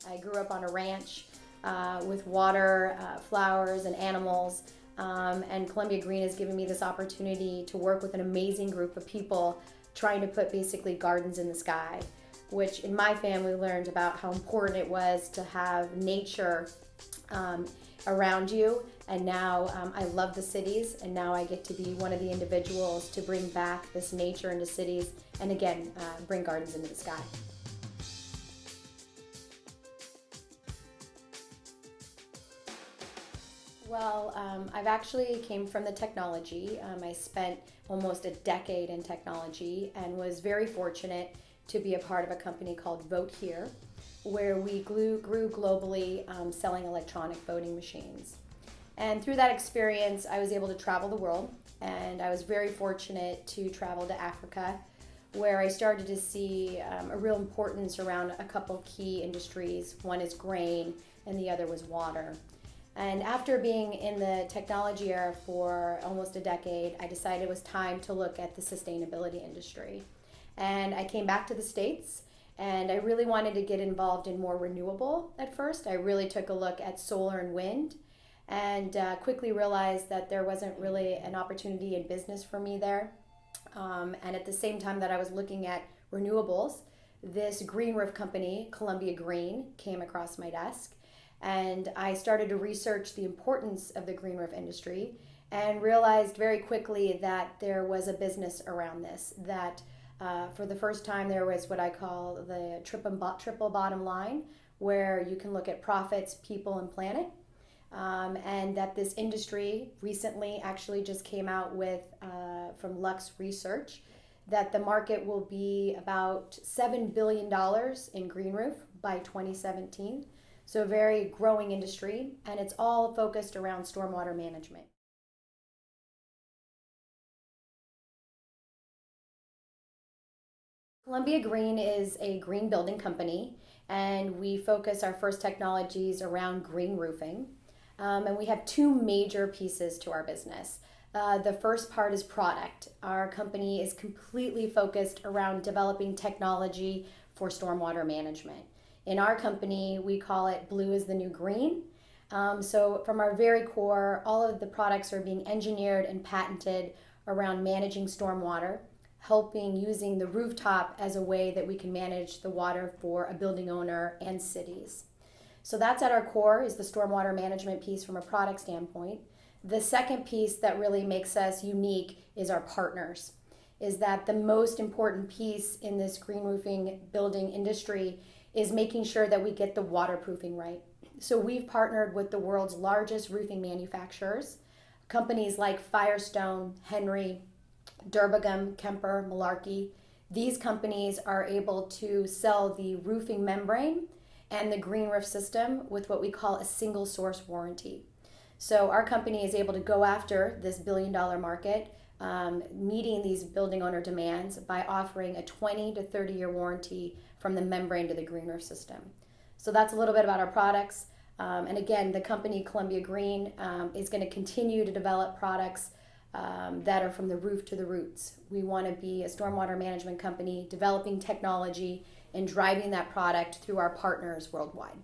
I grew up on a ranch with water, flowers, and animals. And Columbia Green has given me this opportunity to work with an amazing group of people trying to put basically gardens in the sky, which in my family learned about how important it was to have nature around you. And now I love the cities, and now I get to be one of the individuals to bring back this nature into cities and again, bring gardens into the sky. Well, I've actually came from the technology. I spent almost a decade in technology and was very fortunate to be a part of a company called Vote Here, where we grew globally selling electronic voting machines. And through that experience, I was able to travel the world, and I was very fortunate to travel to Africa, where I started to see a real importance around a couple key industries. One is grain, and the other was water. And after being in the technology era for almost a decade, I decided it was time to look at the sustainability industry. And I came back to the States, and I really wanted to get involved in more renewable at first. I really took a look at solar and wind, and quickly realized that there wasn't really an opportunity in business for me there. And at the same time that I was looking at renewables, this green roof company, Columbia Green, came across my desk. And I started to research the importance of the green roof industry and realized very quickly that there was a business around this, that for the first time there was what I call the triple bottom line, where you can look at profits, people, and planet. And that this industry recently actually just came out with, from Lux Research, that the market will be about $7 billion in green roof by 2017. So a very growing industry, and it's all focused around stormwater management. Columbia Green is a green building company, and we focus our first technologies around green roofing. And we have two major pieces to our business. The first part is product. Our company is completely focused around developing technology for stormwater management. In our company, we call it blue is the new green. So from our very core, all of the products are being engineered and patented around managing stormwater, helping using the rooftop as a way that we can manage the water for a building owner and cities. So that's at our core, is the stormwater management piece from a product standpoint. The second piece that really makes us unique is our partners. Is that the most important piece in this green roofing building industry is making sure that we get the waterproofing right. So we've partnered with the world's largest roofing manufacturers, companies like Firestone, Henry, Durbagum, Kemper, Malarkey. These companies are able to sell the roofing membrane and the green roof system with what we call a single source warranty. So our company is able to go after this billion-dollar market, meeting these building owner demands by offering a 20 to 30-year warranty from the membrane to the green roof system. So that's a little bit about our products. And again, the company Columbia Green is going to continue to develop products that are from the roof to the roots. We want to be a stormwater management company developing technology and driving that product through our partners worldwide.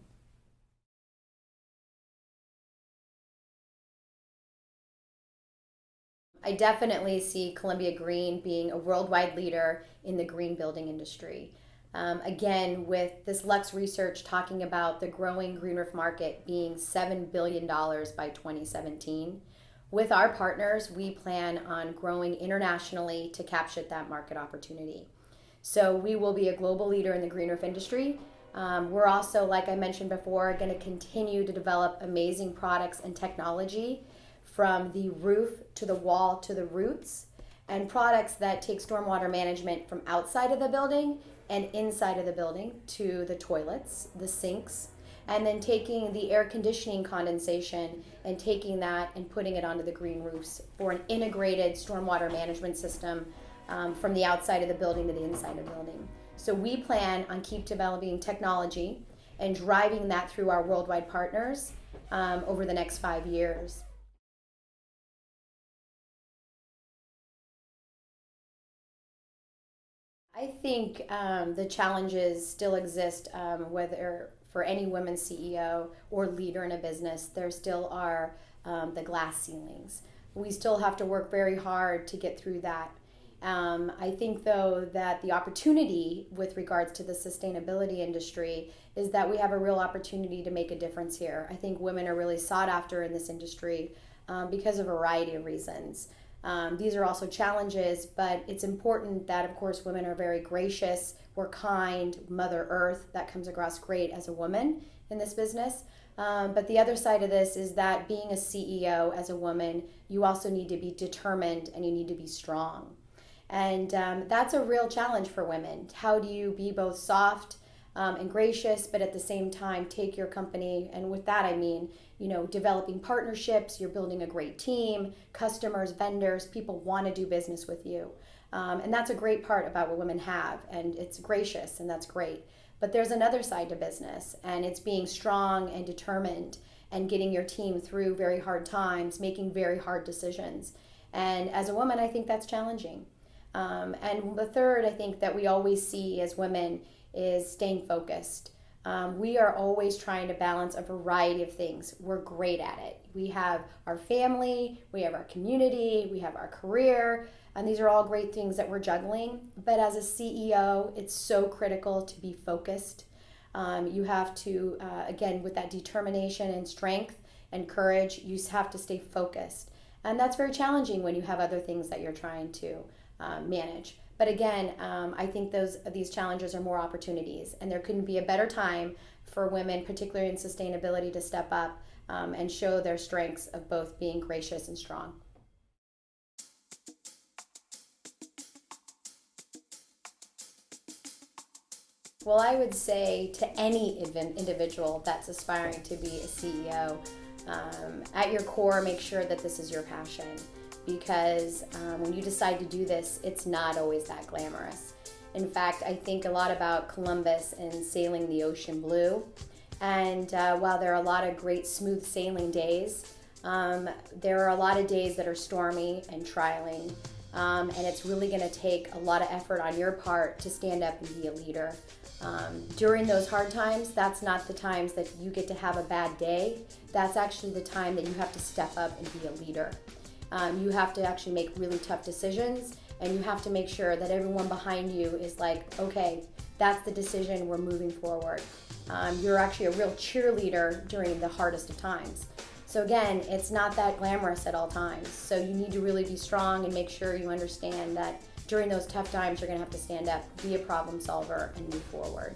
I definitely see Columbia Green being a worldwide leader in the green building industry. Again, with this Lux research talking about the growing green roof market being $7 billion by 2017, with our partners, we plan on growing internationally to capture that market opportunity. So we will be a global leader in the green roof industry. We're also, like I mentioned before, going to continue to develop amazing products and technology from the roof to the wall to the roots, and products that take stormwater management from outside of the building and inside of the building to the toilets, the sinks, and then taking the air conditioning condensation and taking that and putting it onto the green roofs for an integrated stormwater management system from the outside of the building to the inside of the building. So we plan on keep developing technology and driving that through our worldwide partners over the next 5 years. I think the challenges still exist, whether for any women CEO or leader in a business, there still are the glass ceilings. We still have to work very hard to get through that. I think, though, that the opportunity with regards to the sustainability industry is that we have a real opportunity to make a difference here. I think women are really sought after in this industry because of a variety of reasons. These are also challenges, but it's important that, of course, women are very gracious, we're kind, Mother Earth, that comes across great as a woman in this business. But the other side of this is that being a CEO as a woman, you also need to be determined and you need to be strong. And that's a real challenge for women. How do you be both soft and gracious, but at the same time take your company, and with that I mean, developing partnerships, you're building a great team, customers, vendors, people want to do business with you. And that's a great part about what women have, and it's gracious, and that's great. But there's another side to business, and it's being strong and determined and getting your team through very hard times, making very hard decisions. And as a woman, I think that's challenging. And the third, I think, that we always see as women is staying focused. We are always trying to balance a variety of things. We're great at it. We have our family, we have our community, we have our career, and these are all great things that we're juggling. But as a CEO, it's so critical to be focused. You have to, again, with that determination and strength and courage, you have to stay focused. And that's very challenging when you have other things that you're trying to manage. But again, I think these challenges are more opportunities, and there couldn't be a better time for women, particularly in sustainability, to step up and show their strengths of both being gracious and strong. Well, I would say to any individual that's aspiring to be a CEO, at your core, make sure that this is your passion. Because when you decide to do this, it's not always that glamorous. In fact, I think a lot about Columbus and sailing the ocean blue. And while there are a lot of great smooth sailing days, there are a lot of days that are stormy and trialing. And it's really going to take a lot of effort on your part to stand up and be a leader. During those hard times, that's not the times that you get to have a bad day. That's actually the time that you have to step up and be a leader. You have to actually make really tough decisions, and you have to make sure that everyone behind you is like, okay, that's the decision, we're moving forward. You're actually a real cheerleader during the hardest of times. So again, it's not that glamorous at all times. So you need to really be strong and make sure you understand that during those tough times, you're gonna have to stand up, be a problem solver, and move forward.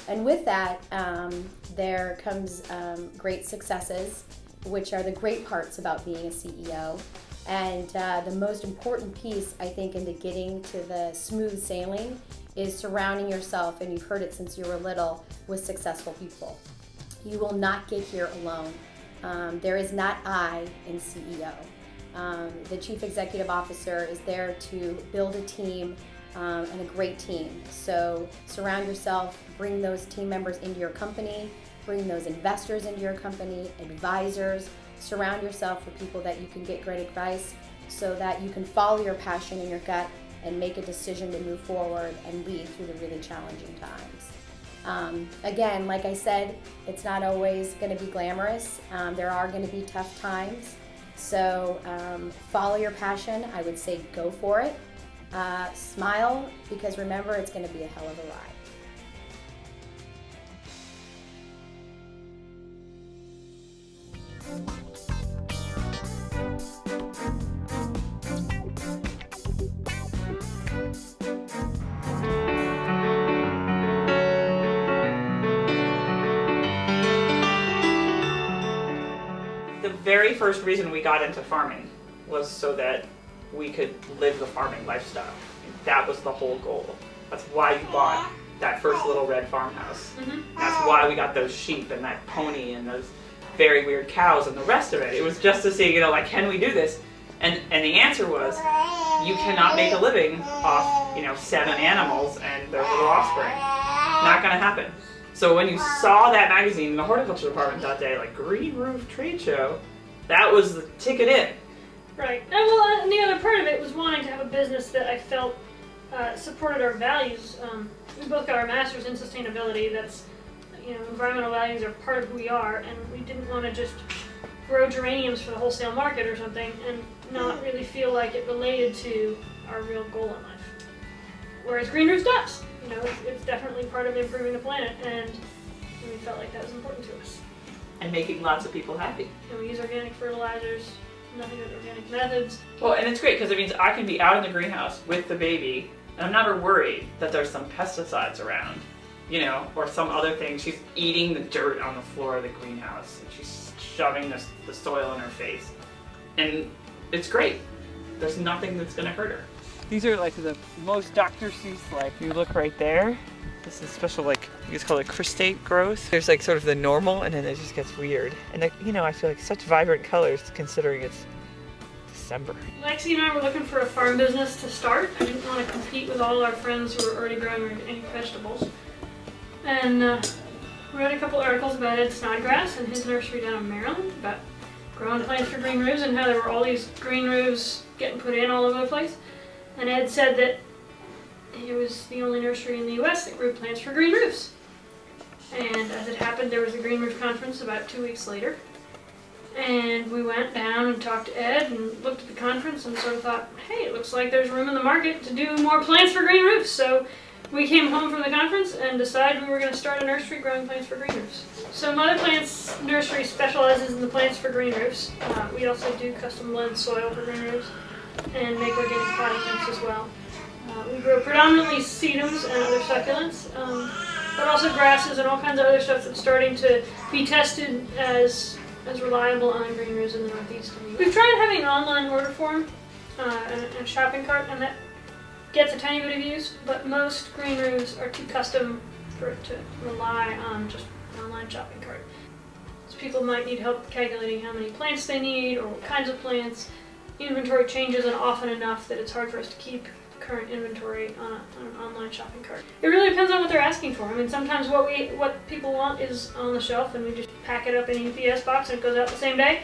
And with that, there comes great successes, which are the great parts about being a CEO. And the most important piece, I think, into getting to the smooth sailing is surrounding yourself, and you've heard it since you were little, with successful people. You will not get here alone. There is not I in CEO. The Chief Executive Officer is there to build a team and a great team. So surround yourself, bring those team members into your company, bring those investors into your company, advisors. Surround yourself with people that you can get great advice so that you can follow your passion and your gut and make a decision to move forward and lead through the really challenging times. Again, like I said, it's not always going to be glamorous. There are going to be tough times. So follow your passion. I would say go for it. Smile, because remember, it's going to be a hell of a ride. The very first reason we got into farming was so that we could live the farming lifestyle. That was the whole goal. That's why you bought that first little red farmhouse. That's why we got those sheep and that pony and those very weird cows and the rest of it. It was just to see, like, can we do this? And the answer was, you cannot make a living off, 7 animals and their little offspring. Not gonna happen. So when you saw that magazine in the horticulture department that day, like Green Roof Trade Show, that was the ticket in. Right. And the other part of it was wanting to have a business that I felt supported our values. We both got our masters in sustainability. That's, environmental values are part of who we are, and we didn't want to just grow geraniums for the wholesale market or something and not really feel like it related to our real goal in life. Whereas Greenroofs does. It's definitely part of improving the planet, and we felt like that was important to us. And making lots of people happy. And we use organic fertilizers, nothing but organic methods. Well, and it's great because it means I can be out in the greenhouse with the baby, and I'm never worried that there's some pesticides around, or some other thing. She's eating the dirt on the floor of the greenhouse, and she's shoving the soil in her face. And it's great. There's nothing that's going to hurt her. These are like the most Dr. Seuss like. You look right there. This is special, like, you guys call it crustate growth. There's like sort of the normal, and then it just gets weird. And I feel like such vibrant colors considering it's December. Lexie and I were looking for a farm business to start. I didn't want to compete with all our friends who were already growing organic vegetables. And read a couple articles about Ed Snodgrass and his nursery down in Maryland about growing plants for green roofs and how there were all these green roofs getting put in all over the place. And Ed said that it was the only nursery in the U.S. that grew plants for green roofs. And as it happened, there was a green roof conference about 2 weeks later. And we went down and talked to Ed and looked at the conference and sort of thought, hey, it looks like there's room in the market to do more plants for green roofs. So we came home from the conference and decided we were going to start a nursery growing plants for green roofs. So Motherplants Nursery specializes in the plants for green roofs. We also do custom blend soil for green roofs and make organic potting mix as well. We grow predominantly sedums and other succulents, but also grasses and all kinds of other stuff that's starting to be tested as reliable on green roofs in the Northeast. We've tried having an online order form and a shopping cart, and that gets a tiny bit of use, but most green roofs are too custom for it to rely on just an online shopping cart. So people might need help calculating how many plants they need or what kinds of plants. Inventory changes often enough that it's hard for us to keep current inventory on an online shopping cart. It really depends on what they're asking for. I mean, sometimes what people want is on the shelf and we just pack it up in an UPS box and it goes out the same day.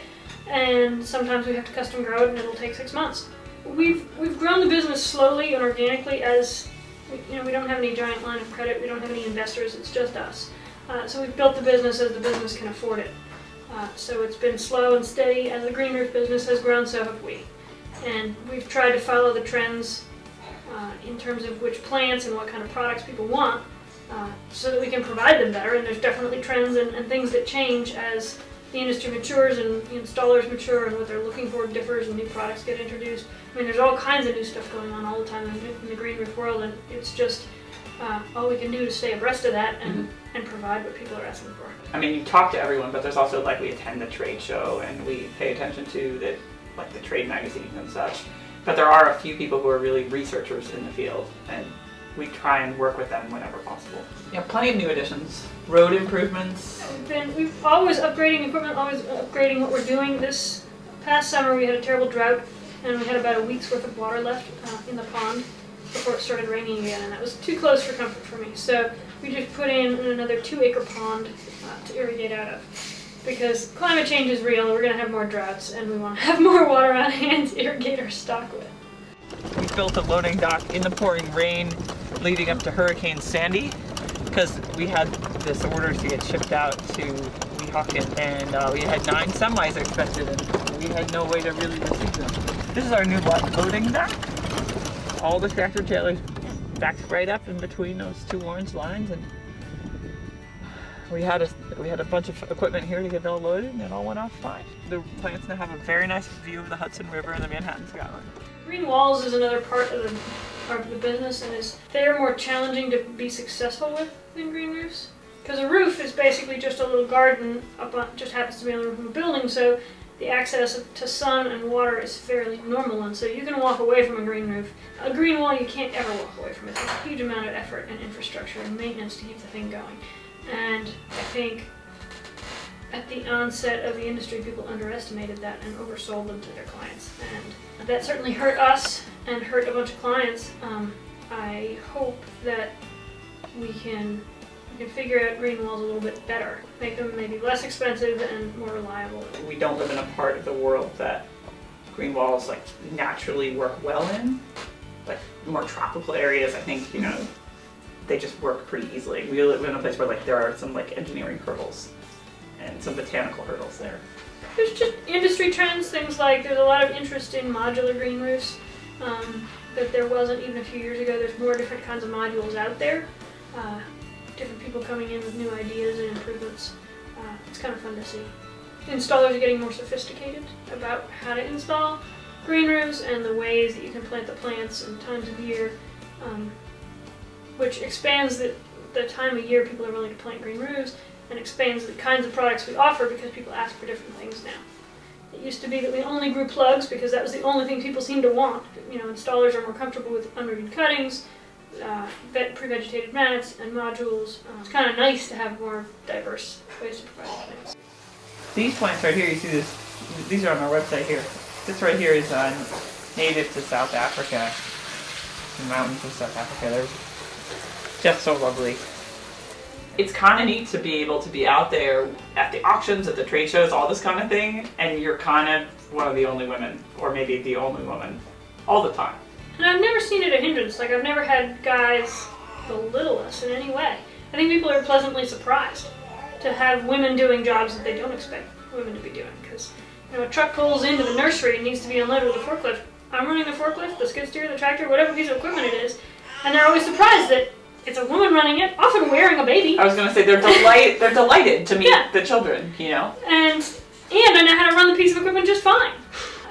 And sometimes we have to custom grow it and it'll take 6 months. We've grown the business slowly and organically as we don't have any giant line of credit, we don't have any investors, it's just us. So we've built the business as the business can afford it. So it's been slow and steady. As the green roof business has grown, so have we. And we've tried to follow the trends in terms of which plants and what kind of products people want so that we can provide them better. And there's definitely trends and things that change as the industry matures and the installers mature and what they're looking for differs and new products get introduced. I mean, there's all kinds of new stuff going on all the time in the green roof world, and it's just all we can do to stay abreast of that and provide what people are asking for. I mean, you talk to everyone, but there's also we attend the trade show and we pay attention to the trade magazines and such. But there are a few people who are really researchers in the field, and we try and work with them whenever possible. Yeah, plenty of new additions, road improvements. We've always upgrading equipment, always upgrading what we're doing. This past summer we had a terrible drought, and we had about a week's worth of water left in the pond before it started raining again, and that was too close for comfort for me. So we just put in another 2-acre pond to irrigate out of. Because climate change is real, we're going to have more droughts, and we want to have more water on hand to irrigate our stock with. We built a loading dock in the pouring rain leading up to Hurricane Sandy because we had this order to get shipped out to Weehawken, and we had 9 semis expected, and we had no way to really receive them. This is our new loading dock. All the tractor trailers backed right up in between those 2 orange lines, and we had a bunch of equipment here to get it all loaded, and it all went off fine. The plants now have a very nice view of the Hudson River and the Manhattan Skyline. Green walls is another part of the business, and they're more challenging to be successful with than green roofs. Because a roof is basically just a little garden, just happens to be on the roof of a building, so the access to sun and water is fairly normal, and so you can walk away from a green roof. A green wall you can't ever walk away from. It's a huge amount of effort and infrastructure and maintenance to keep the thing going. And I think at the onset of the industry, people underestimated that and oversold them to their clients. And that certainly hurt us and hurt a bunch of clients. I hope that we can figure out green walls a little bit better, make them maybe less expensive and more reliable. We don't live in a part of the world that green walls naturally work well in. More tropical areas, I think, they just work pretty easily. We live in a place where like there are some like engineering hurdles and some botanical hurdles there. There's just industry trends, things like there's a lot of interest in modular green roofs that there wasn't even a few years ago. There's more different kinds of modules out there. Different people coming in with new ideas and improvements. It's kind of fun to see. Installers are getting more sophisticated about how to install green roofs and the ways that you can plant the plants and times of year, which expands the time of year people are willing to plant green roofs and expands the kinds of products we offer because people ask for different things now. It used to be that we only grew plugs because that was the only thing people seemed to want. You know, installers are more comfortable with unrooted cuttings, pre-vegetated mats, and modules. It's kind of nice to have more diverse ways to provide plants. These plants right here, you see this, these are on our website here. This right here is native to South Africa, the mountains of South Africa. They're just so lovely. It's kind of neat to be able to be out there at the auctions, at the trade shows, all this kind of thing, and you're kind of one of the only women, or maybe the only woman, all the time. And I've never seen it a hindrance. Like, I've never had guys belittle us in any way. I think people are pleasantly surprised to have women doing jobs that they don't expect women to be doing. Because, you know, a truck pulls into the nursery and needs to be unloaded with a forklift. I'm running the forklift, the skid steer, the tractor, whatever piece of equipment it is, and they're always surprised that it's a woman running it, often wearing a baby. I was going to say, they're delighted to meet the children, you know? And I know how to run the piece of equipment just fine.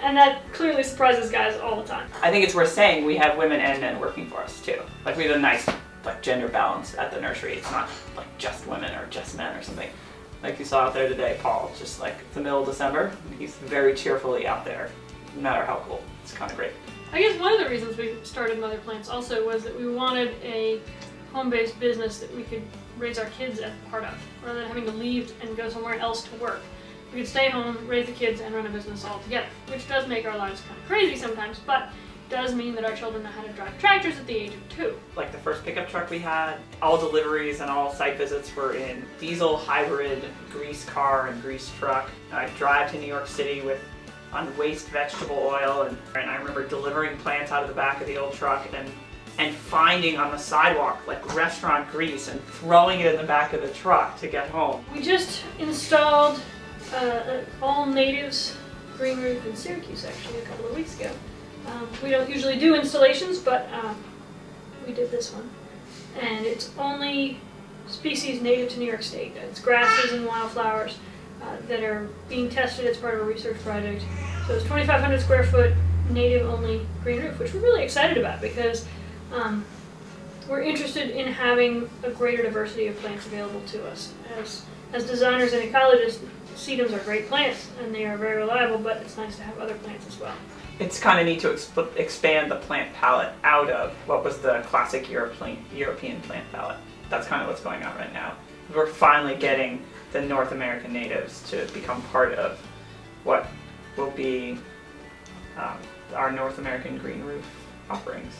And that clearly surprises guys all the time. I think it's worth saying we have women and men working for us too. Like, we have a nice like gender balance at the nursery. It's not like just women or just men or something. Like you saw out there today, Paul, just like it's the middle of December. He's very cheerfully out there, no matter how cold. It's kind of great. I guess one of the reasons we started Motherplants also was that we wanted a home-based business that we could raise our kids as part of, rather than having to leave and go somewhere else to work. We could stay home, raise the kids, and run a business all together, which does make our lives kind of crazy sometimes, but does mean that our children know how to drive tractors at the age of 2. Like the first pickup truck we had, all deliveries and all site visits were in diesel, hybrid, grease car, and grease truck. And I'd drive to New York City on waste vegetable oil, and I remember delivering plants out of the back of the old truck and finding on the sidewalk like restaurant grease and throwing it in the back of the truck to get home. We just installed an all natives green roof in Syracuse actually a couple of weeks ago. We don't usually do installations, but we did this one. And it's only species native to New York State. It's grasses and wildflowers that are being tested as part of a research project. So it's 2,500 square foot native only green roof, which we're really excited about because we're interested in having a greater diversity of plants available to us. As designers and ecologists, sedums are great plants and they are very reliable, but it's nice to have other plants as well. It's kind of neat to expand the plant palette out of what was the classic European plant palette. That's kind of what's going on right now. We're finally getting the North American natives to become part of what will be our North American green roof offerings.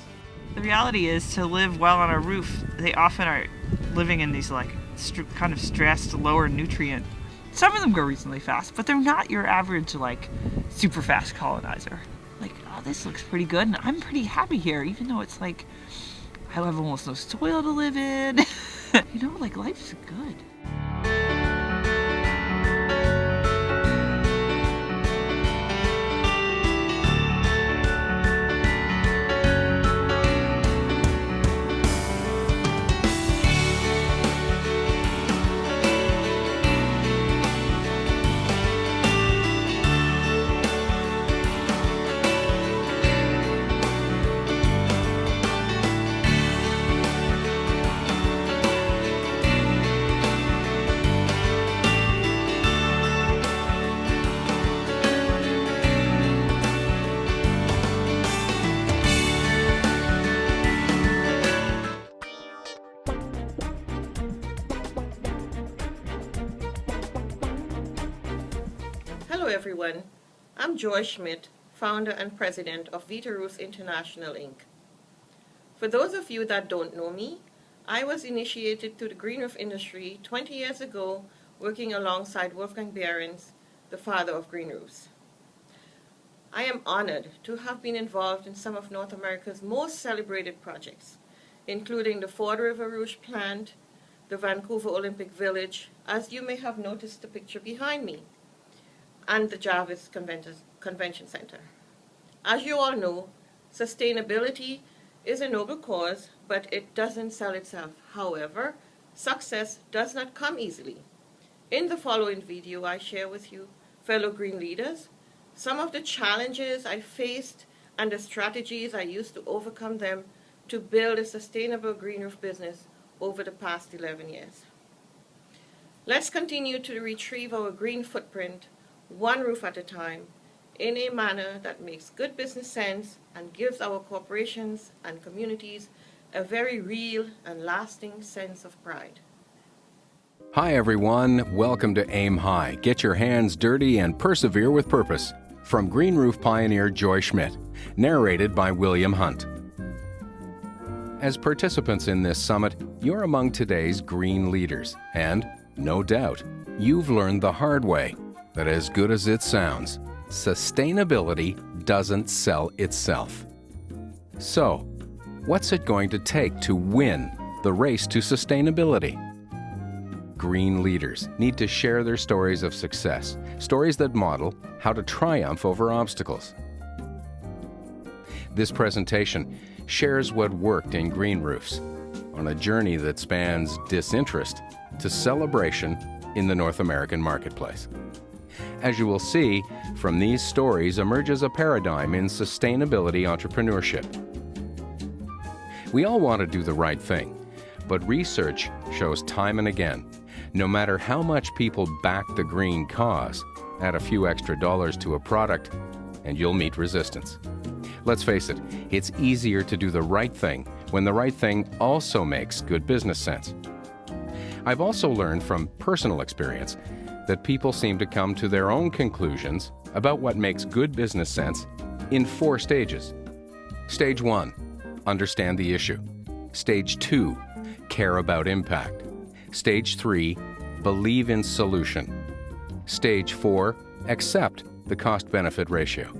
The reality is, to live well on a roof, they often are living in these like kind of stressed, lower nutrient. Some of them go reasonably fast, but they're not your average like super fast colonizer. Like, oh, this looks pretty good, and I'm pretty happy here, even though it's like I have almost no soil to live in. You know, like life's good. Hello everyone, I'm Joy Schmidt, founder and president of Vita Roofs International Inc. For those of you that don't know me, I was initiated to the green roof industry 20 years ago working alongside Wolfgang Behrens, the father of green roofs. I am honored to have been involved in some of North America's most celebrated projects, including the Ford River Rouge plant, the Vancouver Olympic Village, as you may have noticed the picture behind me, and the Jarvis Convention Center. As you all know, sustainability is a noble cause, but it doesn't sell itself. However, success does not come easily. In the following video, I share with you, fellow green leaders, some of the challenges I faced and the strategies I used to overcome them to build a sustainable green roof business over the past 11 years. Let's continue to retrieve our green footprint, one roof at a time, in a manner that makes good business sense and gives our corporations and communities a very real and lasting sense of pride. Hi everyone, welcome to Aim High. Get your hands dirty and persevere with purpose. From Green Roof pioneer Joy Schmidt, narrated by William Hunt. As participants in this summit, you're among today's green leaders, and, no doubt, you've learned the hard way that as good as it sounds, sustainability doesn't sell itself. So, what's it going to take to win the race to sustainability? Green leaders need to share their stories of success, stories that model how to triumph over obstacles. This presentation shares what worked in green roofs on a journey that spans disinterest to celebration in the North American marketplace. As you will see, from these stories emerges a paradigm in sustainability entrepreneurship. We all want to do the right thing, but research shows time and again, no matter how much people back the green cause, add a few extra dollars to a product, and you'll meet resistance. Let's face it, it's easier to do the right thing when the right thing also makes good business sense. I've also learned from personal experience that people seem to come to their own conclusions about what makes good business sense in 4 stages. Stage 1, understand the issue. Stage 2, care about impact. Stage 3, believe in solution. Stage 4, accept the cost-benefit ratio.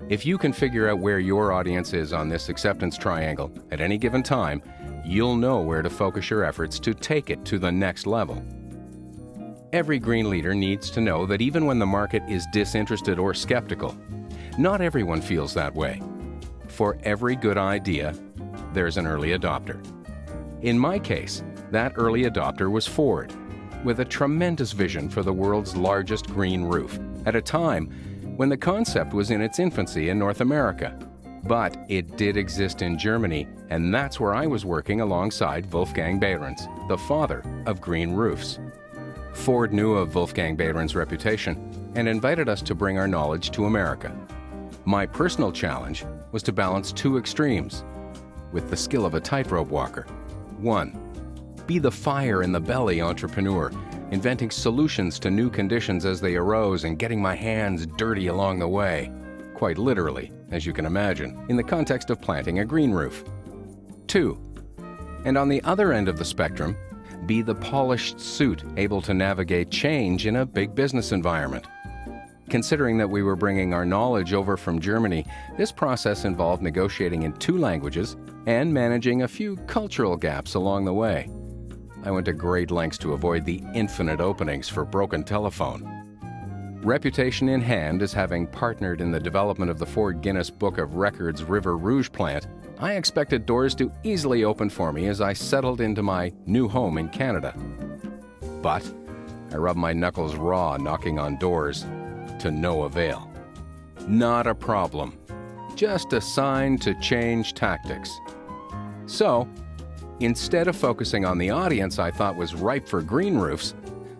If you can figure out where your audience is on this acceptance triangle at any given time, you'll know where to focus your efforts to take it to the next level. Every green leader needs to know that even when the market is disinterested or skeptical, not everyone feels that way. For every good idea, there's an early adopter. In my case, that early adopter was Ford, with a tremendous vision for the world's largest green roof at a time when the concept was in its infancy in North America. But it did exist in Germany, and that's where I was working alongside Wolfgang Behrens, the father of green roofs. Ford knew of Wolfgang Behrens' reputation and invited us to bring our knowledge to America. My personal challenge was to balance 2 extremes with the skill of a tightrope walker. 1, be the fire in the belly entrepreneur, inventing solutions to new conditions as they arose and getting my hands dirty along the way. Quite literally, as you can imagine, in the context of planting a green roof. 2, and on the other end of the spectrum, be the polished suit able to navigate change in a big business environment. Considering that we were bringing our knowledge over from Germany, this process involved negotiating in 2 languages and managing a few cultural gaps along the way. I went to great lengths to avoid the infinite openings for broken telephone. Reputation in hand as having partnered in the development of the Ford Guinness Book of Records River Rouge plant, I expected doors to easily open for me as I settled into my new home in Canada. But I rubbed my knuckles raw knocking on doors to no avail. Not a problem, just a sign to change tactics. So, instead of focusing on the audience I thought was ripe for green roofs,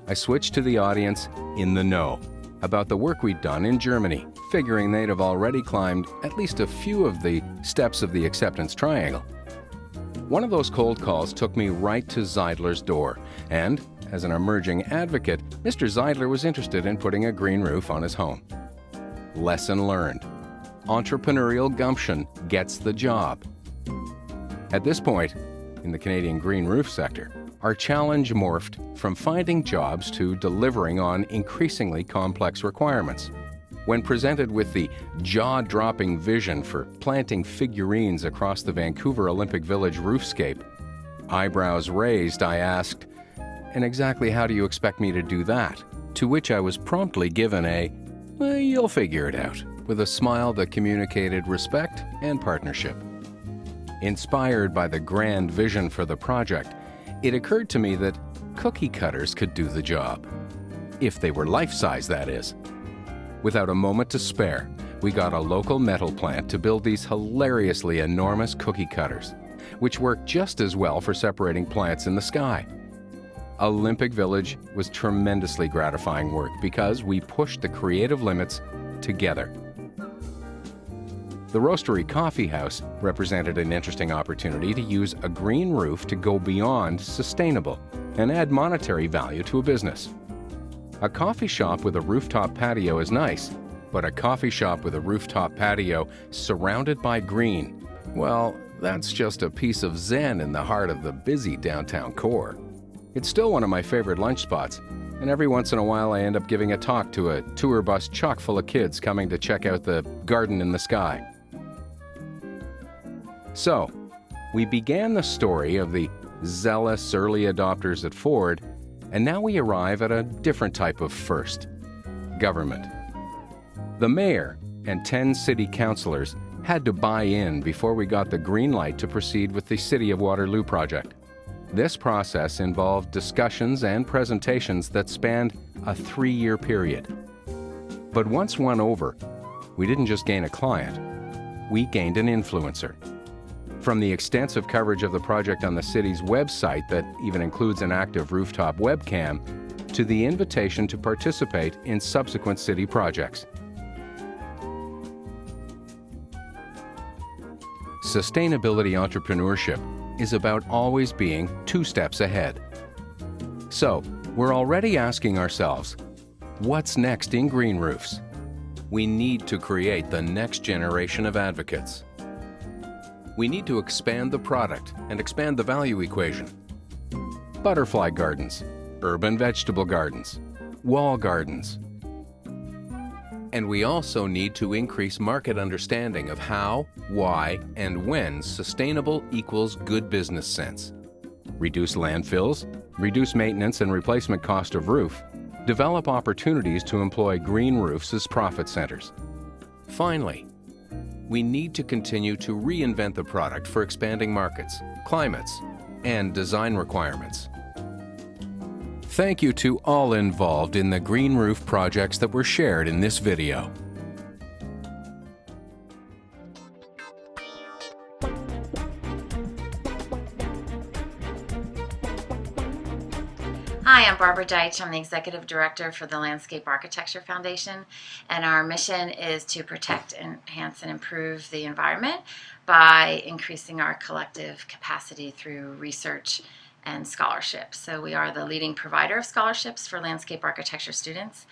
I switched to the audience in the know about the work we'd done in Germany, figuring they'd have already climbed at least a few of the steps of the acceptance triangle. One of those cold calls took me right to Zeidler's door, and as an emerging advocate, Mr. Zeidler was interested in putting a green roof on his home. Lesson learned. Entrepreneurial gumption gets the job. At this point, in the Canadian green roof sector, our challenge morphed from finding jobs to delivering on increasingly complex requirements. when presented with the jaw-dropping vision for planting figurines across the Vancouver Olympic Village roofscape. Eyebrows raised, I asked, "And exactly how do you expect me to do that?" To which I was promptly given a, "Well, you'll figure it out," with a smile that communicated respect and partnership. Inspired by the grand vision for the project, it occurred to me that cookie cutters could do the job. If they were life-size, that is. Without a moment to spare, we got a local metal plant to build these hilariously enormous cookie cutters, which work just as well for separating plants in the sky. Olympic Village was tremendously gratifying work because we pushed the creative limits together. The Roastery Coffee House represented an interesting opportunity to use a green roof to go beyond sustainable and add monetary value to a business. A coffee shop with a rooftop patio is nice, but a coffee shop with a rooftop patio surrounded by green, well, that's just a piece of zen in the heart of the busy downtown core. It's still one of my favorite lunch spots, and every once in a while I end up giving a talk to a tour bus chock full of kids coming to check out the garden in the sky. So, we began the story of the zealous early adopters at Ford, and now we arrive at a different type of first: government. The mayor and 10 city councilors had to buy in before we got the green light to proceed with the City of Waterloo project. This process involved discussions and presentations that spanned a 3-year period. But once won over, we didn't just gain a client, we gained an influencer. From the extensive coverage of the project on the city's website that even includes an active rooftop webcam, to the invitation to participate in subsequent city projects. Sustainability entrepreneurship is about always being 2 steps ahead. So, we're already asking ourselves, what's next in green roofs? We need to create the next generation of advocates. We need to expand the product and expand the value equation. Butterfly gardens, urban vegetable gardens, wall gardens. And we also need to increase market understanding of how, why, and when sustainable equals good business sense. Reduce landfills, reduce maintenance and replacement cost of roof, develop opportunities to employ green roofs as profit centers. Finally, we need to continue to reinvent the product for expanding markets, climates, and design requirements. Thank you to all involved in the green roof projects that were shared in this video. Hi, I'm Barbara Deutsch. I'm the Executive Director for the Landscape Architecture Foundation, and our mission is to protect, enhance, and improve the environment by increasing our collective capacity through research and scholarship. So we are the leading provider of scholarships for landscape architecture students,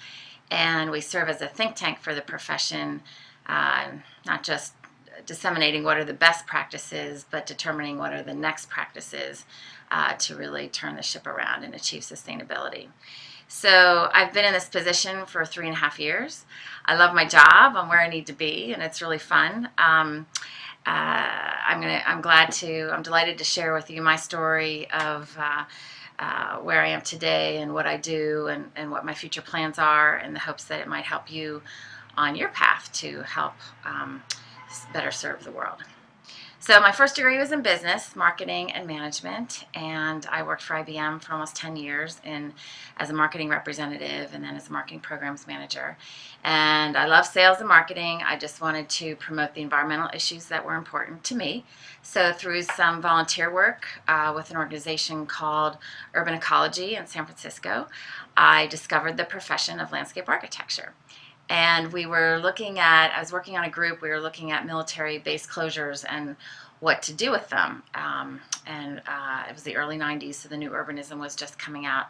and we serve as a think tank for the profession, not just disseminating what are the best practices, but determining what are the next practices to really turn the ship around and achieve sustainability. So I've been in this position for 3.5 years. I love my job. I'm where I need to be, and it's really fun. I'm delighted to share with you my story of where I am today and what I do and what my future plans are, in the hopes that it might help you on your path to help better serve the world. So my first degree was in business, marketing, and management, and I worked for IBM for almost 10 years as a marketing representative and then as a marketing programs manager. And I love sales and marketing. I just wanted to promote the environmental issues that were important to me. So through some volunteer work with an organization called Urban Ecology in San Francisco, I discovered the profession of landscape architecture. And I was working on a group, we were looking at military base closures and what to do with them. It was the early 90s, so the new urbanism was just coming out.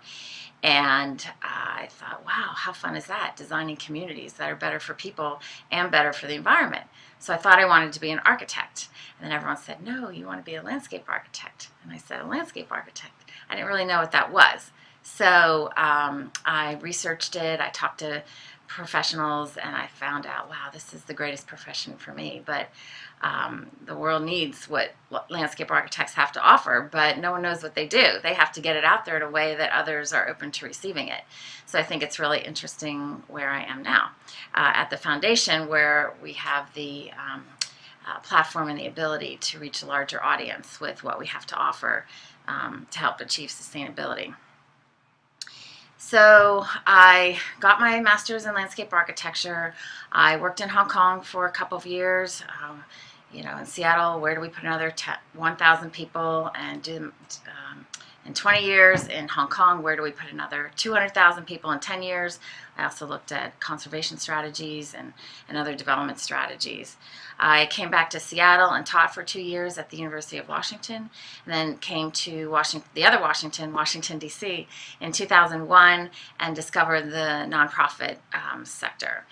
And I thought, wow, how fun is that, designing communities that are better for people and better for the environment. So I thought I wanted to be an architect. And then everyone said, no, you want to be a landscape architect. And I said, a landscape architect. I didn't really know what that was. So I researched it. I talked to professionals, and I found out, wow, this is the greatest profession for me. But the world needs what landscape architects have to offer, but no one knows what they do. They have to get it out there in a way that others are open to receiving it. So I think it's really interesting where I am now at the foundation, where we have the platform and the ability to reach a larger audience with what we have to offer to help achieve sustainability. So I got my master's in landscape architecture. I worked in Hong Kong for a couple of years. In Seattle, where do we put another 1,000 people? And in 20 years in Hong Kong, where do we put another 200,000 people in 10 years? I also looked at conservation strategies and other development strategies. I came back to Seattle and taught for 2 years at the University of Washington, and then came to Washington, D.C. in 2001 and discovered the nonprofit sector.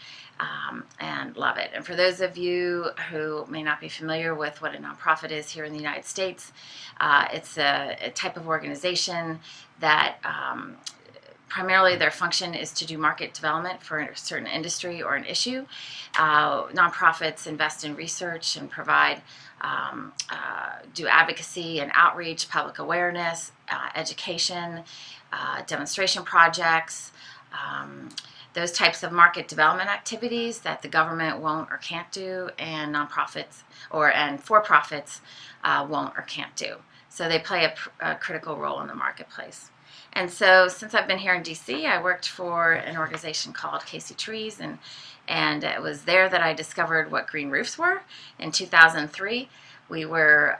And love it. And for those of you who may not be familiar with what a nonprofit is here in the United States, it's a type of organization that primarily their function is to do market development for a certain industry or an issue. Nonprofits invest in research and provide, do advocacy and outreach, public awareness, education, demonstration projects, those types of market development activities that the government won't or can't do, and nonprofits and for-profits won't or can't do. So they play a critical role in the marketplace. And so since I've been here in DC, I worked for an organization called Casey Trees, and it was there that I discovered what green roofs were. In 2003, we were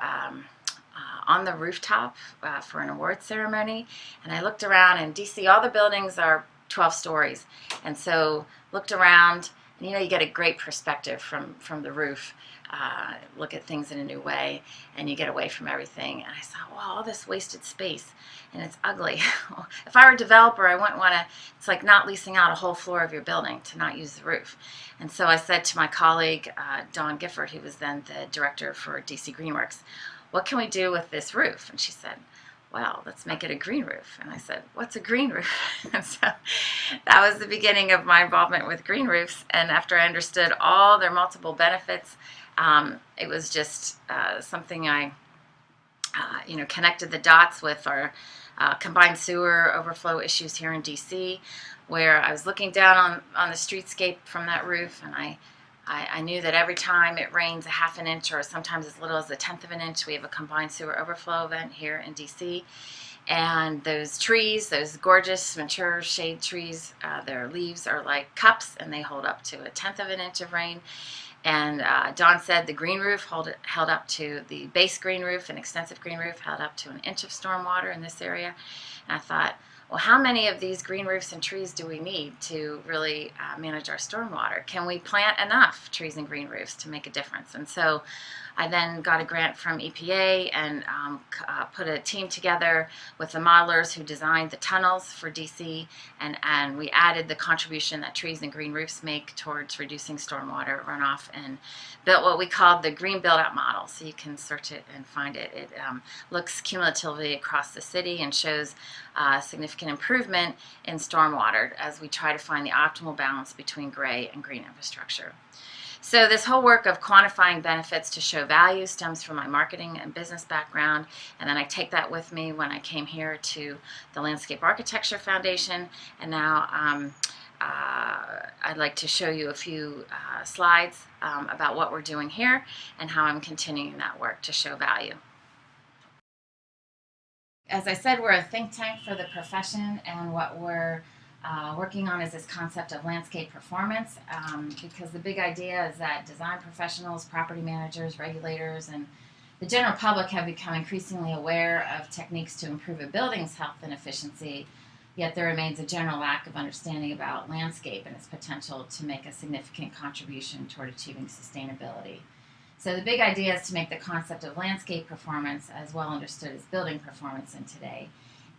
on the rooftop for an award ceremony, and I looked around, and DC, all the buildings are 12 stories. And so looked around, and you get a great perspective from the roof. Look at things in a new way, and you get away from everything. And I thought, wow, all this wasted space, and it's ugly. If I were a developer, I wouldn't want to, it's like not leasing out a whole floor of your building to not use the roof. And so I said to my colleague, Dawn Gifford, who was then the director for DC Greenworks, what can we do with this roof? And she said, well, let's make it a green roof. And I said, what's a green roof? And so that was the beginning of my involvement with green roofs. And after I understood all their multiple benefits, it was just something I, connected the dots with our combined sewer overflow issues here in DC, where I was looking down on the streetscape from that roof, and I knew that every time it rains a half an inch or sometimes as little as a tenth of an inch, we have a combined sewer overflow event here in DC. And those trees, those gorgeous mature shade trees, their leaves are like cups, and they hold up to a tenth of an inch of rain. And Dawn said the green roof held up to the base green roof, an extensive green roof held up to an inch of storm water in this area. And I thought, well, how many of these green roofs and trees do we need to really manage our stormwater? Can we plant enough trees and green roofs to make a difference? And so I then got a grant from EPA and put a team together with the modelers who designed the tunnels for DC, and we added the contribution that trees and green roofs make towards reducing stormwater runoff, and built what we called the green build-out model. So you can search it and find it. It looks cumulatively across the city and shows significant improvement in stormwater as we try to find the optimal balance between gray and green infrastructure. So this whole work of quantifying benefits to show value stems from my marketing and business background, and then I take that with me when I came here to the Landscape Architecture Foundation, and now I'd like to show you a few slides about what we're doing here and how I'm continuing that work to show value. As I said, we're a think tank for the profession, and what we're working on is this concept of landscape performance, because the big idea is that design professionals, property managers, regulators, and the general public have become increasingly aware of techniques to improve a building's health and efficiency, yet there remains a general lack of understanding about landscape and its potential to make a significant contribution toward achieving sustainability. So the big idea is to make the concept of landscape performance as well understood as building performance in today.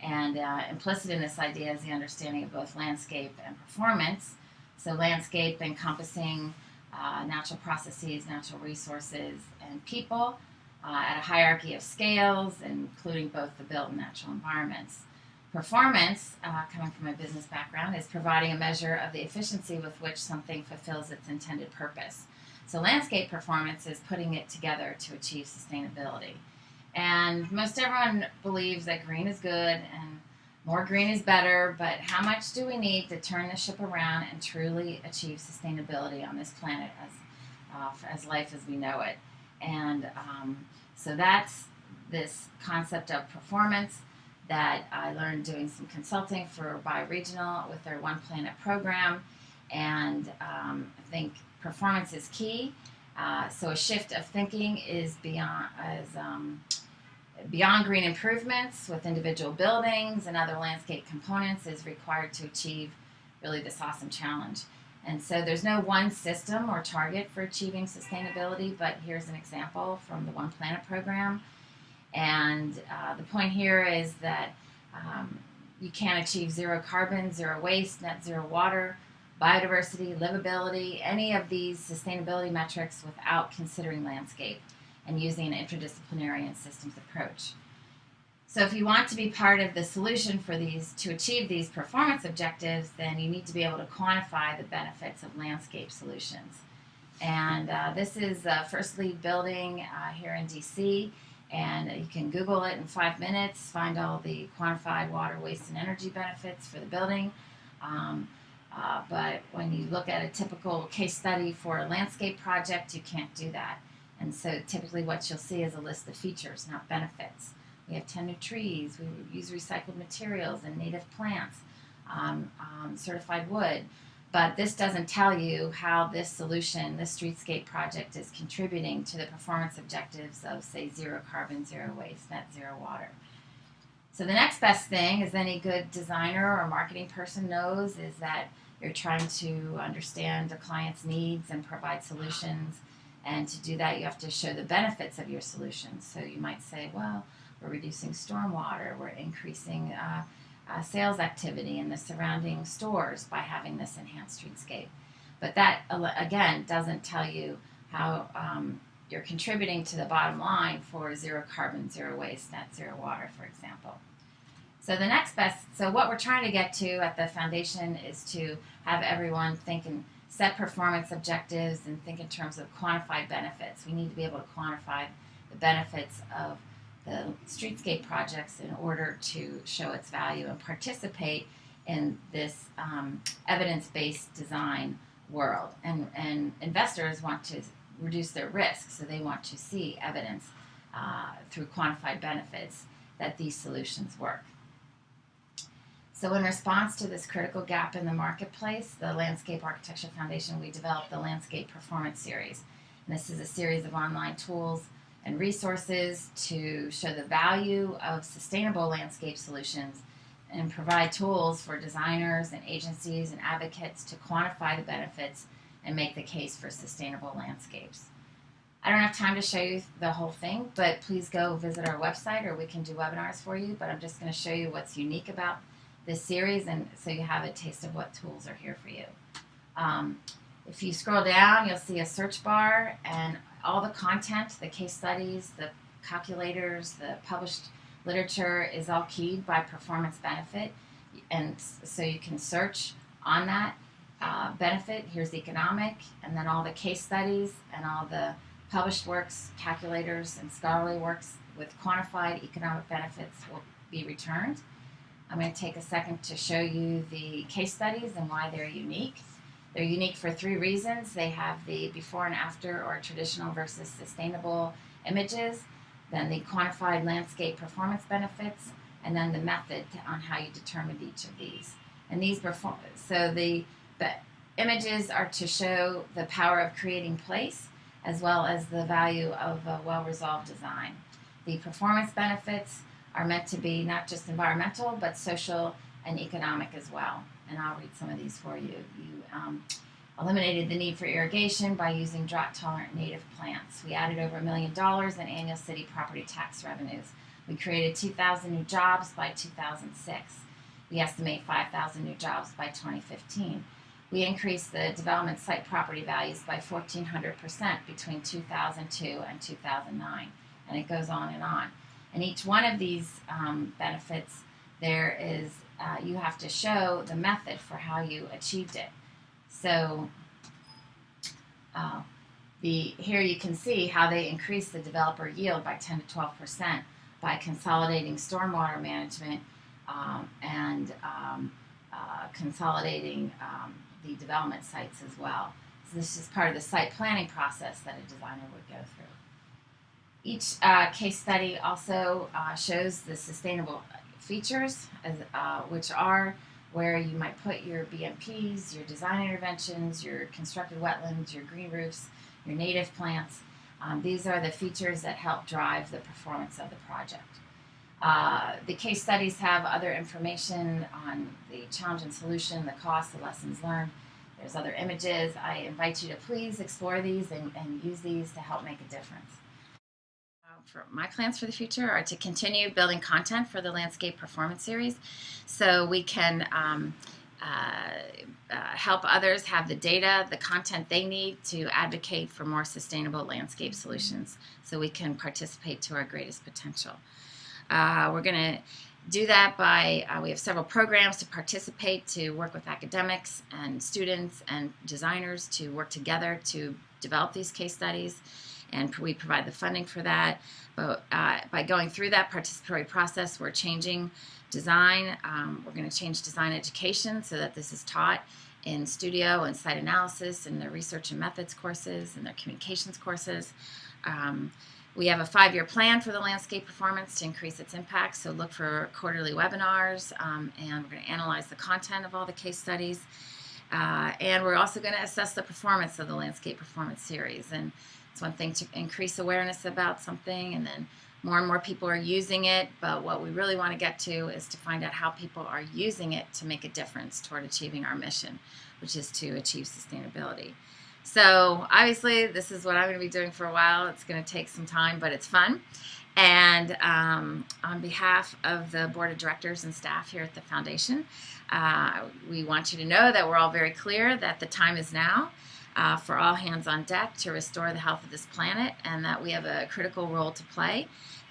And implicit in this idea is the understanding of both landscape and performance. So landscape encompassing natural processes, natural resources, and people at a hierarchy of scales, including both the built and natural environments. Performance, coming from a business background, is providing a measure of the efficiency with which something fulfills its intended purpose. So landscape performance is putting it together to achieve sustainability. And most everyone believes that green is good and more green is better, but how much do we need to turn the ship around and truly achieve sustainability on this planet as life as we know it? And so that's this concept of performance that I learned doing some consulting for Bioregional with their One Planet program. And I think performance is key. So a shift of thinking is beyond green improvements with individual buildings and other landscape components is required to achieve really this awesome challenge. And so there's no one system or target for achieving sustainability, but here's an example from the One Planet program. And the point here is that you can't achieve zero carbon, zero waste, net zero water, biodiversity, livability, any of these sustainability metrics without considering landscape and using an interdisciplinary and systems approach. So if you want to be part of the solution for these, to achieve these performance objectives, then you need to be able to quantify the benefits of landscape solutions. And this is First Lead Building here in DC, and you can Google it in 5 minutes, find all the quantified water, waste, and energy benefits for the building. But when you look at a typical case study for a landscape project, you can't do that. And so typically what you'll see is a list of features, not benefits. We have 10 new trees, we use recycled materials and native plants, certified wood. But this doesn't tell you how this solution, this streetscape project, is contributing to the performance objectives of, say, zero carbon, zero waste, net zero water. So the next best thing, as any good designer or marketing person knows, is that you're trying to understand the client's needs and provide solutions. And to do that, you have to show the benefits of your solutions. So you might say, well, we're reducing stormwater, we're increasing sales activity in the surrounding stores by having this enhanced streetscape. But that, again, doesn't tell you how you're contributing to the bottom line for zero carbon, zero waste, net zero water, for example. So the next best, so what we're trying to get to at the foundation is to have everyone think and set performance objectives and think in terms of quantified benefits. We need to be able to quantify the benefits of the streetscape projects in order to show its value and participate in this evidence-based design world. And investors want to reduce their risk, so they want to see evidence through quantified benefits that these solutions work. So in response to this critical gap in the marketplace, the Landscape Architecture Foundation, we developed the Landscape Performance Series. And this is a series of online tools and resources to show the value of sustainable landscape solutions and provide tools for designers and agencies and advocates to quantify the benefits and make the case for sustainable landscapes. I don't have time to show you the whole thing, but please go visit our website or we can do webinars for you, but I'm just going to show you what's unique about this series and so you have a taste of what tools are here for you. If you scroll down, you'll see a search bar and all the content, the case studies, the calculators, the published literature is all keyed by performance benefit. And so you can search on that benefit. Here's economic, and then all the case studies and all the published works, calculators, and scholarly works with quantified economic benefits will be returned. I'm going to take a second to show you the case studies and why they're unique. They're unique for 3 reasons. They have the before and after or traditional versus sustainable images, then the quantified landscape performance benefits, and then the method on how you determined each of these. And these so the images are to show the power of creating place as well as the value of a well-resolved design. The performance benefits are meant to be not just environmental but social and economic as well. And I'll read some of these for you. You eliminated the need for irrigation by using drought-tolerant native plants. We added over $1 million in annual city property tax revenues. We created 2,000 new jobs by 2006. We estimate 5,000 new jobs by 2015. We increased the development site property values by 1,400% between 2002 and 2009. And it goes on. And each one of these benefits there is you have to show the method for how you achieved it. So here you can see how they increase the developer yield by 10 to 12% by consolidating stormwater management and consolidating the development sites as well. So this is part of the site planning process that a designer would go through. Each case study also shows the sustainable features, which are where you might put your BMPs, your design interventions, your constructed wetlands, your green roofs, your native plants. These are the features that help drive the performance of the project. The case studies have other information on the challenge and solution, the cost, the lessons learned. There's other images. I invite you to please explore these and use these to help make a difference. For my plans for the future are to continue building content for the Landscape Performance Series so we can help others have the data, the content they need to advocate for more sustainable landscape solutions so we can participate to our greatest potential. We're going to do that by, we have several programs to participate, to work with academics and students and designers to work together to develop these case studies, and we provide the funding for that. But by going through that participatory process, we're changing design. We're going to change design education so that this is taught in studio and site analysis and their research and methods courses and their communications courses. We have a 5-year plan for the landscape performance to increase its impact, so look for quarterly webinars, and we're going to analyze the content of all the case studies. And we're also going to assess the performance of the Landscape Performance Series. And it's one thing to increase awareness about something, and then more and more people are using it, but what we really want to get to is to find out how people are using it to make a difference toward achieving our mission, which is to achieve sustainability. So obviously this is what I'm going to be doing for a while. It's going to take some time, but it's fun. And on behalf of the board of directors and staff here at the foundation, we want you to know that we're all very clear that the time is now for all hands on deck to restore the health of this planet, and that we have a critical role to play.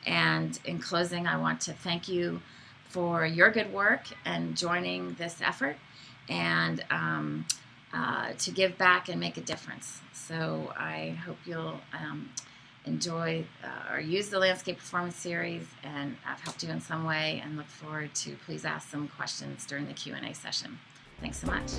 And in closing, I want to thank you for your good work and joining this effort, and to give back and make a difference. So I hope you'll enjoy or use the Landscape Performance Series, and I've helped you in some way, and look forward to please ask some questions during the Q&A session. Thanks so much.